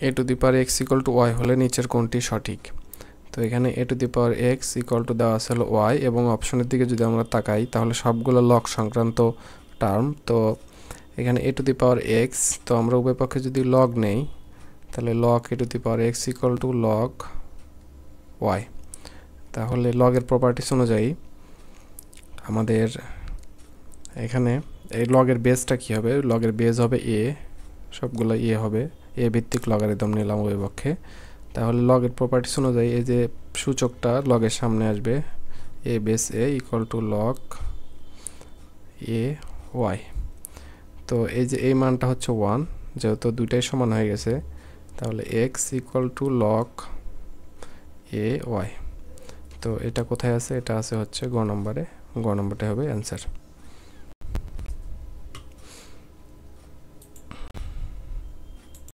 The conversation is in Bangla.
A to the power x equal to y হলে নিচের কোনটি সঠিক। তো এখানে a to the power x equal to দেওয়া আছে হলো ওয়াই, এবং অপশনের দিকে যদি আমরা তাকাই তাহলে সবগুলো লগ সংক্রান্ত টার্ম। তো এখানে a to the power x, তো আমরা উভয় পক্ষে যদি লগ নেই তাহলে log a to the power x equal to log y. তাহলে লগের প্রপার্টিস অনুযায়ী আমাদের এখানে এই লগের বেসটা কী হবে, লগের বেস হবে এ, সবগুলো এ হবে, এ ভিত্তিক লগারিদম নিলাম উভয় পক্ষে। তাহলে লগের প্রপার্টিস অনুযায়ী এই যে সূচকটা লগের সামনে আসবে, a base a equal to log a y. তো এই যে এই মানটা হচ্ছে 1, যেহেতু দুইটাই সমান হয়ে গেছে তাহলে x equal to log a y. তো এটা কোথায় আছে, এটা আছে হচ্ছে গ নম্বরে, গ নম্বরটা হবে অ্যান্সার।